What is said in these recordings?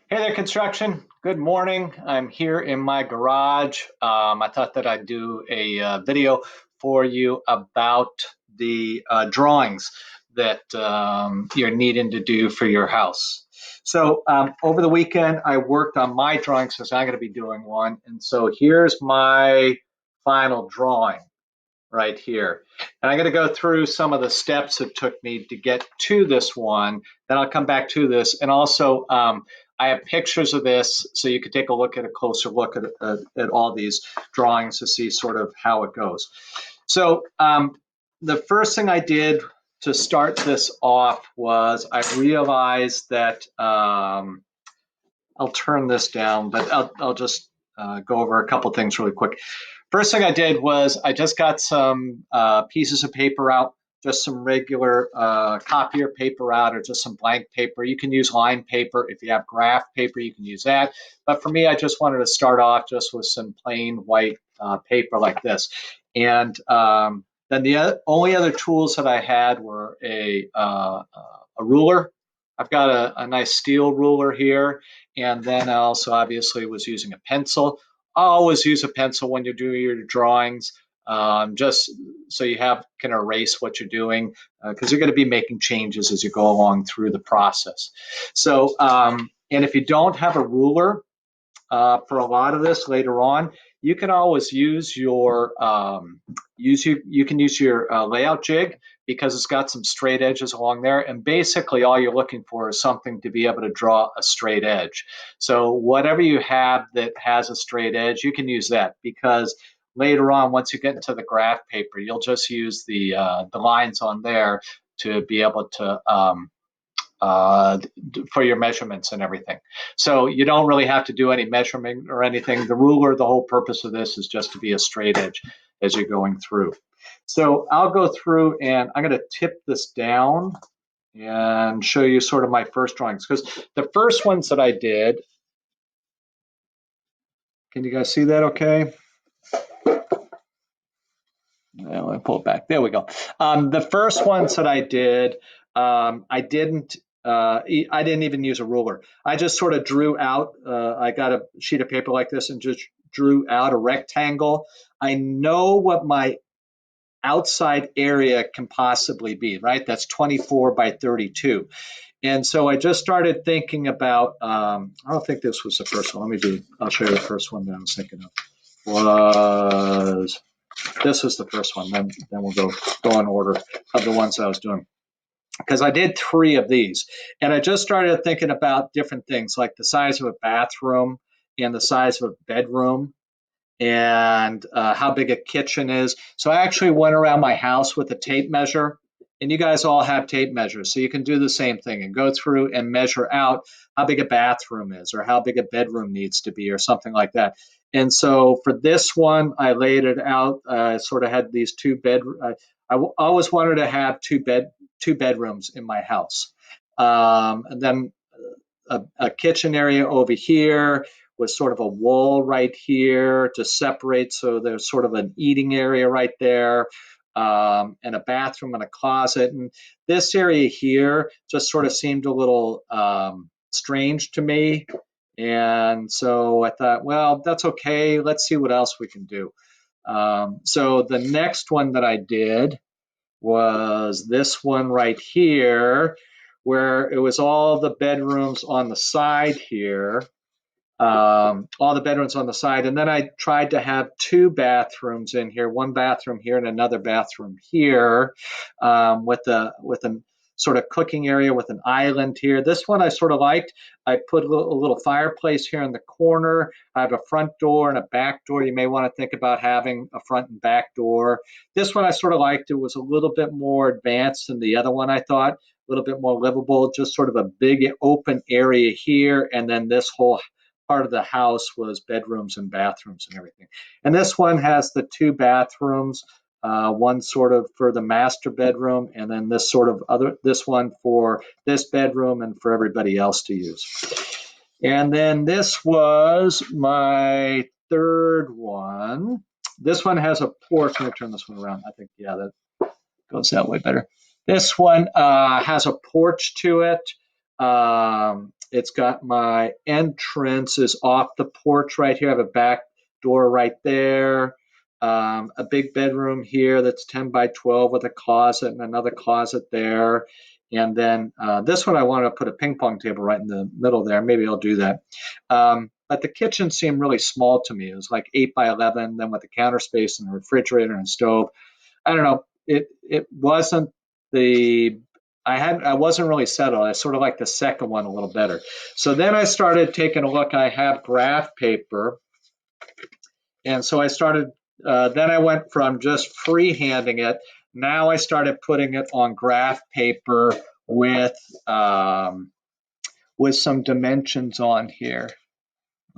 Hey there, construction. Good morning. I'm here in my garage. I thought that I'd do a video for you about the drawings that you're needing to do for your house. So over the weekend, I worked on my drawings because I'm going to be doing one. And so here's my final drawing right here. And I'm going to go through some of the steps it took me to get to this one. Then I'll come back to this. And also, I have pictures of this so you can take a look at a closer look at all these drawings to see sort of how it goes. So the first thing I did to start this off was I realized that I'll turn this down, but I'll just go over a couple things really quick. First thing I did was I just got some pieces of paper out, just some regular copier paper out, or just some blank paper. You can use lined paper. If you have graph paper, you can use that. But for me, I just wanted to start off just with some plain white paper like this. And then the only other tools that I had were a ruler. I've got a nice steel ruler here. And then I also obviously was using a pencil. I always use a pencil when you're doing your drawings, just so you can erase what you're doing, because you're going to be making changes as you go along through the process. So, and if you don't have a ruler, for a lot of this later on, you can always use your you can use your layout jig because it's got some straight edges along there, and basically all you're looking for is something to be able to draw a straight edge. So whatever you have that has a straight edge, you can use that, because later on, once you get into the graph paper, you'll just use the lines on there to be able to uh, for your measurements and everything. So you don't really have to do any measurement or anything. The ruler, the whole purpose of this is just to be a straight edge as you're going through. So I'll go through and I'm going to tip this down and show you sort of my first drawings, because the first ones that I did, can you guys see that okay? Let me pull it back. There we go. The first ones that I did, I didn't even use a ruler. I just sort of drew out. I got a sheet of paper like this and just drew out a rectangle. I know what my outside area can possibly be, right? That's 24 by 32. And so I just started thinking about, I don't think this was the first one. I'll show you the first one that I was thinking of. This was the first one. Then we'll go in order of the ones I was doing, because I did 3 of these, and I just started thinking about different things like the size of a bathroom and the size of a bedroom, and how big a kitchen is. So I actually went around my house with a tape measure, and you guys all have tape measures, so you can do the same thing and go through and measure out how big a bathroom is or how big a bedroom needs to be or something like that. And so for this one, I laid it out. Sort of had these I always wanted to have two bedrooms in my house, and then a kitchen area over here with sort of a wall right here to separate. So there's sort of an eating area right there, and a bathroom and a closet. And this area here just sort of seemed a little strange to me. And so I thought, well, that's okay. Let's see what else we can do. So the next one that I did was this one right here, where it was all the bedrooms on the side here, all the bedrooms on the side. And then I tried to have 2 bathrooms in here, one bathroom here and another bathroom here, with a sort of cooking area with an island here. This one I sort of liked. I put a little fireplace here in the corner. I have a front door and a back door. You may want to think about having a front and back door. This one I sort of liked. It was a little bit more advanced than the other one, I thought. A little bit more livable, just sort of a big open area here, and then this whole part of the house was bedrooms and bathrooms and everything. And this one has the 2 bathrooms, one sort of for the master bedroom, and then this one for this bedroom and for everybody else to use. And then this was my third one. This one has a porch. Let me turn this one around. I think, yeah, that goes that way better. This one has a porch to it. It's got my entrance is off the porch right here. I have a back door right there. A big bedroom here that's 10 by 12 with a closet and another closet there. And then this one, I wanted to put a ping pong table right in the middle there. Maybe I'll do that. But the kitchen seemed really small to me. It was like 8 by 11, then with the counter space and a refrigerator and stove. I don't know. It wasn't the I wasn't really settled. I sort of like the second one a little better. So then I started taking a look. I have graph paper, and so I started. Then I went from just freehanding it. Now I started putting it on graph paper with um, with some dimensions on here.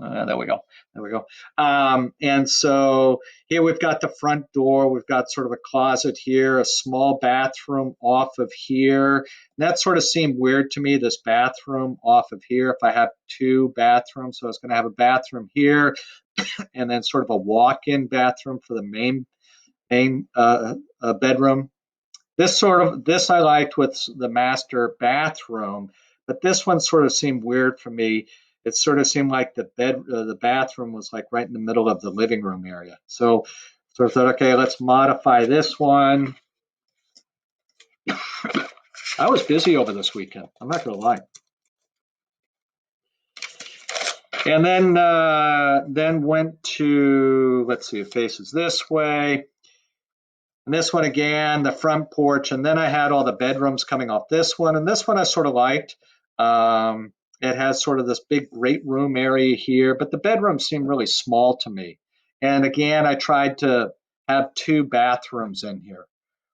There we go. There we go. And so here we've got the front door. We've got sort of a closet here, a small bathroom off of here. And that sort of seemed weird to me, this bathroom off of here. If I have two bathrooms, so I was going to have a bathroom here and then sort of a walk-in bathroom for the main bedroom. This I liked with the master bathroom, but this one sort of seemed weird for me. It sort of seemed like the bathroom was like right in the middle of the living room area. So I thought, okay, let's modify this one. I was busy over this weekend. I'm not going to lie. And then went to, let's see, it faces this way. And this one again, the front porch, and then I had all the bedrooms coming off this one. And this one I sort of liked. It has sort of this big great room area here, but the bedrooms seem really small to me. And again, I tried to have two bathrooms in here.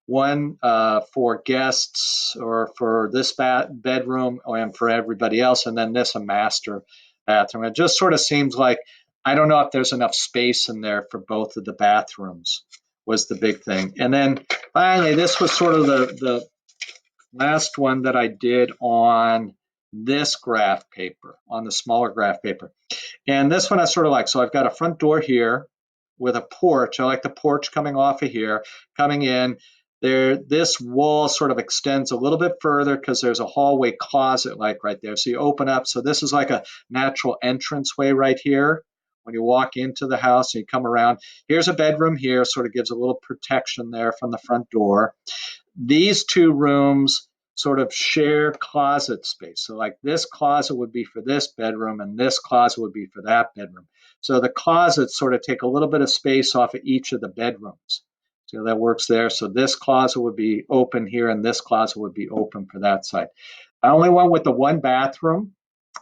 One for guests or for this bedroom and for everybody else, and then this a master bathroom. It just sort of seems like I don't know if there's enough space in there for both of the bathrooms was the big thing. And then finally, this was sort of the last one that I did on this graph paper, on the smaller graph paper. And this one I sort of like. So I've got a front door here with a porch. I like the porch coming off of here, coming in. There, this wall sort of extends a little bit further because there's a hallway closet like right there. So you open up. So this is like a natural entranceway right here. When you walk into the house and you come around, here's a bedroom here, sort of gives a little protection there from the front door. These two rooms sort of share closet space. So like this closet would be for this bedroom and this closet would be for that bedroom. So the closets sort of take a little bit of space off of each of the bedrooms. So that works there. So this closet would be open here and this closet would be open for that side. I only went with the one bathroom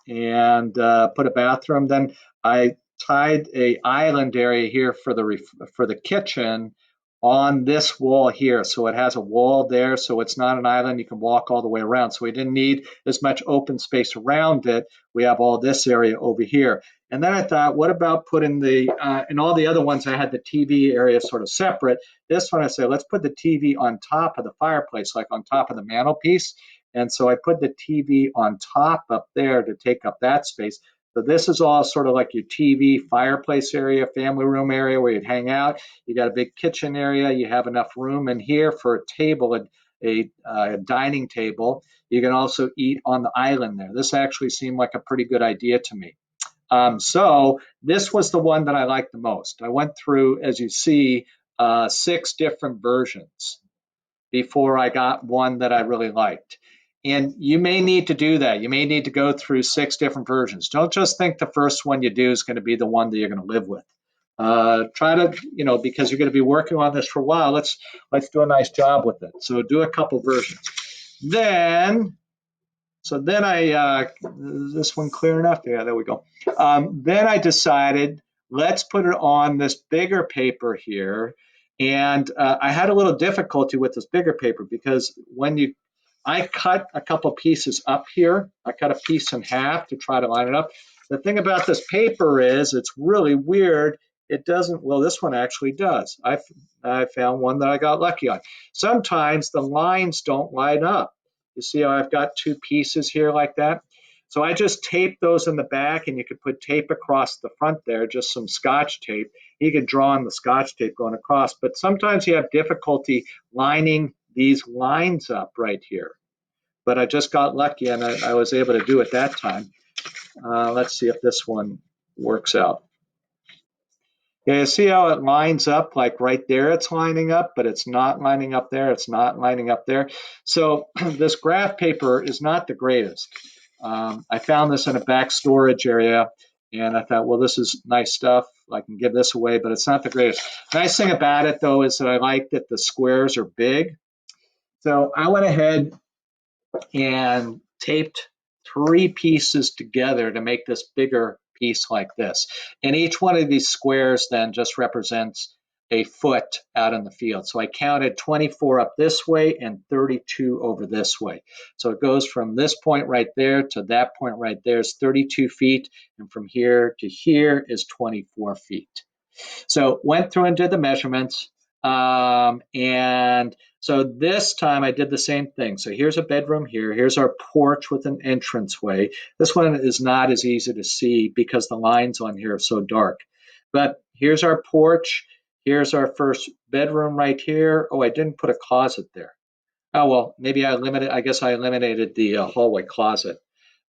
and put a bathroom. Then I tied a island area here for the kitchen on this wall here. So it has a wall there, so it's not an island. You can walk all the way around. So we didn't need as much open space around it. We have all this area over here. And then I thought, what about putting in all the other ones, I had the TV area sort of separate. This one I said, let's put the TV on top of the fireplace, like on top of the mantelpiece. And so I put the TV on top up there to take up that space. So this is all sort of like your TV fireplace area, family room area where you'd hang out. You got a big kitchen area. You have enough room in here for a table, a dining table. You can also eat on the island there. This actually seemed like a pretty good idea to me. So this was the one that I liked the most. I went through, as you see, 6 different versions before I got one that I really liked. And you may need to do that. You may need to go through 6 different versions. Don't just think the first one you do is going to be the one that you're going to live with. Try to, because you're going to be working on this for a while, let's do a nice job with it. So do a couple versions. Then is this one clear enough? Yeah, there we go. Then I decided, let's put it on this bigger paper here. And I had a little difficulty with this bigger paper because I cut a couple pieces up here. I cut a piece in half to try to line it up. The thing about this paper is it's really weird. It doesn't, well, this one actually does. I found one that I got lucky on. Sometimes the lines don't line up. You see how I've got 2 pieces here like that? So I just taped those in the back, and you could put tape across the front there, just some Scotch tape. You could draw on the Scotch tape going across, but sometimes you have difficulty lining these lines up right here. but I just got lucky and I was able to do it that time. Let's see if this one works out. Yeah, you see how it lines up, like right there it's lining up, but it's not lining up there, it's not lining up there. So this graph paper is not the greatest. I found this in a back storage area, and I thought, well, this is nice stuff. I can give this away, but it's not the greatest. Nice thing about it, though, is that I like that the squares are big. So I went ahead and taped 3 pieces together to make this bigger piece like this. And each one of these squares then just represents a foot out in the field. So I counted 24 up this way and 32 over this way. So it goes from this point right there to that point right there is 32 feet, and from here to here is 24 feet. So went through and did the measurements. And so this time I did the same thing. So here's a bedroom here. Here's our porch with an entranceway. This one is not as easy to see because the lines on here are so dark. But here's our porch. Here's our first bedroom right here. Oh, I didn't put a closet there. Oh, well, maybe I guess I eliminated the hallway closet.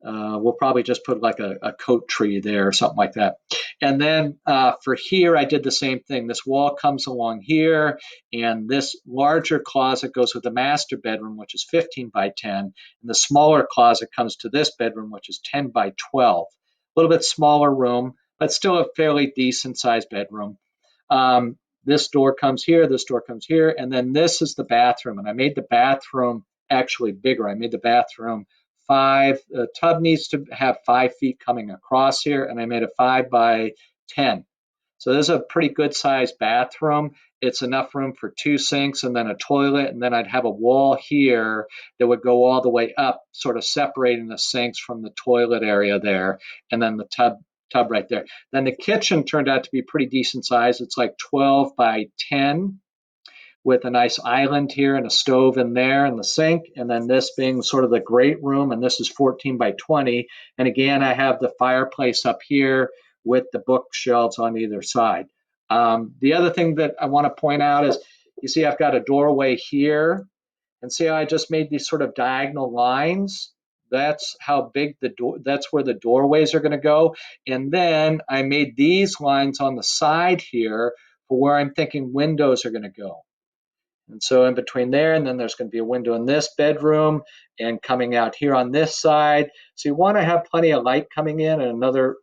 We'll probably just put like a coat tree there or something like that. And then for here, I did the same thing. This wall comes along here, and this larger closet goes with the master bedroom, which is 15 by 10. And the smaller closet comes to this bedroom, which is 10 by 12. A little bit smaller room, but still a fairly decent sized bedroom. This door comes here, this door comes here, and then this is the bathroom. And I made the bathroom actually bigger. I made the bathroom the tub needs to have 5 feet coming across here, and I made a 5 by 10. So this is a pretty good sized bathroom. It's enough room for 2 sinks and then a toilet, and then I'd have a wall here that would go all the way up, sort of separating the sinks from the toilet area there, and then the tub right there. Then the kitchen turned out to be pretty decent size. It's like 12 by 10 with a nice island here and a stove in there and the sink, and then this being sort of the great room, and this is 14 by 20. And again, I have the fireplace up here with the bookshelves on either side. The other thing that I want to point out is, you see I've got a doorway here, and see how I just made these sort of diagonal lines? That's how big that's where the doorways are going to go. And then I made these lines on the side here for where I'm thinking windows are going to go. And so in between there, and then there's going to be a window in this bedroom and coming out here on this side. So you want to have plenty of light coming in and another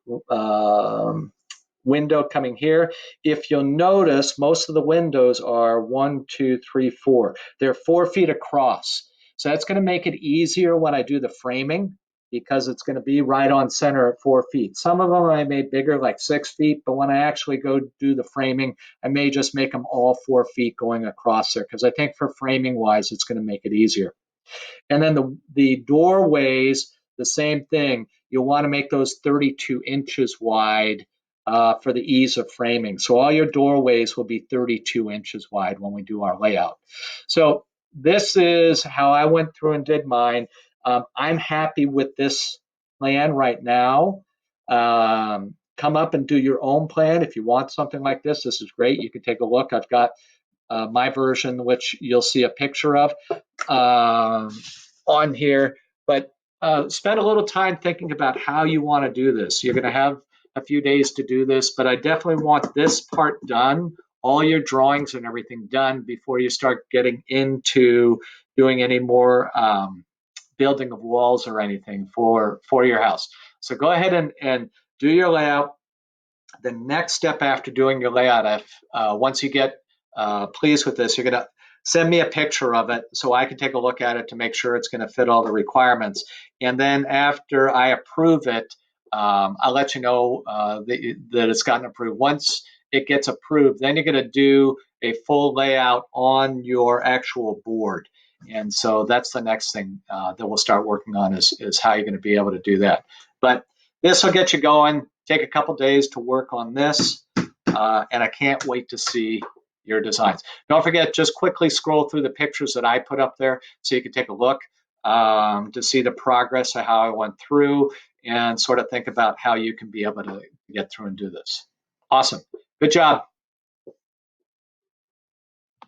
window coming here. If you'll notice, most of the windows are 1, 2, 3, 4. They're 4 feet across. So that's going to make it easier when I do the framing, because it's going to be right on center at 4 feet. Some of them I made bigger, like 6 feet, but when I actually go do the framing, I may just make them all 4 feet going across there, because I think for framing wise, it's going to make it easier. And then the doorways, the same thing. You'll want to make those 32 inches wide for the ease of framing. So all your doorways will be 32 inches wide when we do our layout. So this is how I went through and did mine. I'm happy with this plan right now. Come up and do your own plan. If you want something like this is great. You can take a look. I've got my version, which you'll see a picture of on here. But spend a little time thinking about how you want to do this. You're going to have a few days to do this, but I definitely want this part done, all your drawings and everything done before you start getting into doing any more building of walls or anything for your house. So go ahead and do your layout. The next step after doing your layout, once you get pleased with this, you're going to send me a picture of it so I can take a look at it to make sure it's going to fit all the requirements. And then after I approve it, I'll let you know that it's gotten approved. Once it gets approved, then you're going to do a full layout on your actual board. And so that's the next thing that we'll start working on is how you're going to be able to do that. But this will get you going. Take a couple days to work on this, and I can't wait to see your designs. Don't forget, just quickly scroll through the pictures that I put up there so you can take a look to see the progress of how I went through and sort of think about how you can be able to get through and do this. Awesome. Good job.